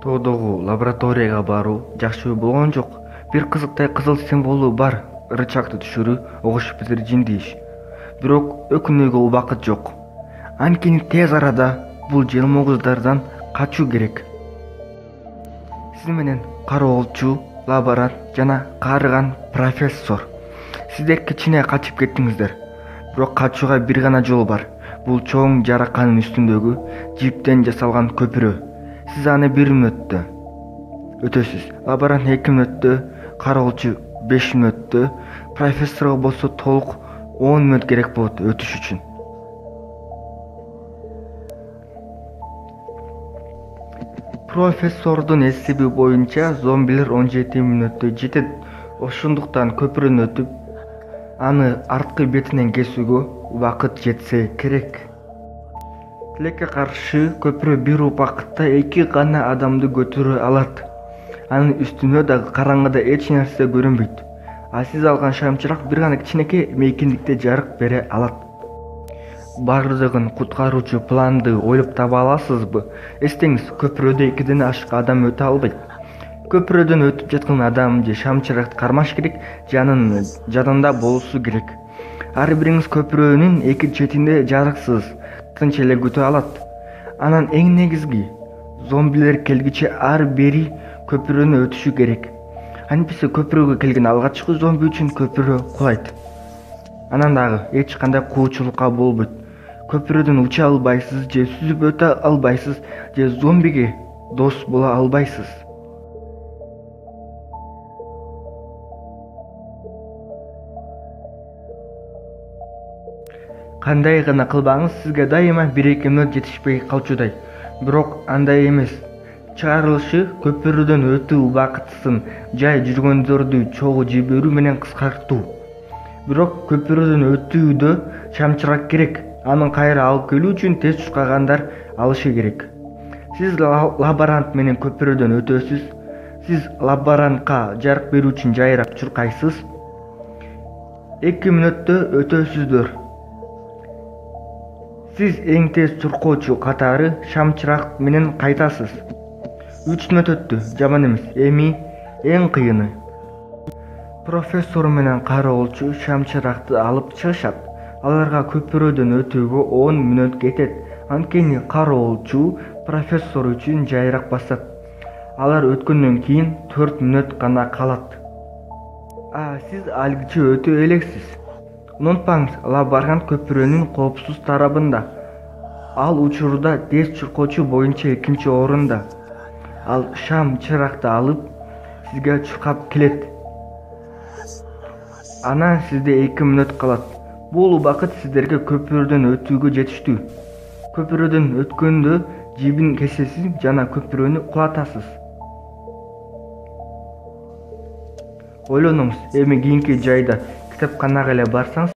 Тоодогу лабораторияга баруу жакшы болгон жок. Бир кызыктай кызыл символу бар рычагды түшүрүү огушуп кетер жинди иш. Бирок өкүнүүгө убакыт жок. Анткени тез арада бул желмооздардан качуу керек. Сиз менен кароолчу, лаборант жана каарыган профессор. Сиздер кичине качып кеттиңиздер. Бирок качууга бир гана жол бар. Бул чоң жараканын үстүндөгү жиптен жасалган көпүрө. Сиз аны 1 мүнөттө өтөсүз. Лаборант 2 мүнөттө, кароолчу 5 мүнөттө, профессорго болсо толук 10 мүнөт керек болот өтүш үчүн. Профессордун эсеби боюнча зомбилер 17 мүнөттө жетет. Ошондуктан көпүрөнү өтүп, аны арткы бетинен кесүүгө убакыт жетсе керек. Тилекке каршы көпүрө бир убакытта 2 гана адамды көтөрө алат. Анын үстүнө дагы караңгыда эч нерсе көрүнбөйт. А сиз алган шамчырак бир гана кичинекей мейкиндикте жарык бере алат. Бардыгын куткаруучу планды ойлоп таба аласызбы? Эстеңиз, көпүрөдө 2ден ашык адам өтө албайт. Көпүрөдөн өтүп жаткан адам же шамчыракты кармаш керек, же анын жанында болушу керек. Ар бириңиз көпүрөнүн 2 четинде жарыксыз, тынч эле күтө алат. Анан эң негизги, зомбилер келгиче ар бири көпүрөнү өтүшү керек. Антпесе көпүрөгө келген алгачкы зомби үчүн көпүрө кулайт. Анан дагы эч кандай куучулукка болбойт. Көпүрөдөн уча албайсыз, же сүзүп өтө албайсыз, же зомбиге дос боло албайсыз. Кандай гана кылбаңыз, сизге дайыма 1-2 мүнөт жетишпей калчудай. Бирок андай эмес. Чыгарылышы көпүрөдөн өтүү убакытын жай жүргөндөрдү чогуу жиберүү менен кыскартуу. Бирок көпүрөдөн өтүүдө шамчырак керек. Аны кайра алып келүү үчүн тез чуркагандар алышы керек. Сиз лаборант менен көпүрөдөн өтөсүз. Сиз лаборантка жарык берүү үчүн жайрап чуркайсыз. 2 мүнөттө өтөсүздөр. Сиз эң тез чуркоочу катары шамчырак менен кайтасыз. 3 мүнөт өттү, жаман эмес. Эми эң кыйыны. Профессор менен кароолчу шамчыракты алып чыгышат. Аларга көпүрөдөн өтүүгө 10 мүнөт кетет. Анткени кароолчу профессор үчүн жайрак басат. Алар өткөндөн кийин 4 мүнөт гана калат. Сиз алгычы өтө элексиз. Унутпаңыз, лаборант көпүрөнүн коопсуз тарабында. Ал учурда тез чуркоочу боюнча 2-чи орунда. Ал шамчыракты алып, сизге чуркап келет. Анан сизде 2 мүнөт калат. Бул убакыт сиздерге көпүрөдөн өтүүгө жетиштүү. Көпүрөдөн өткөндө жибин кесесиз жана көпүрөнү кулатасыз. Ойлонуңуз, эми кийинки жайда китепканага эле барсаңыз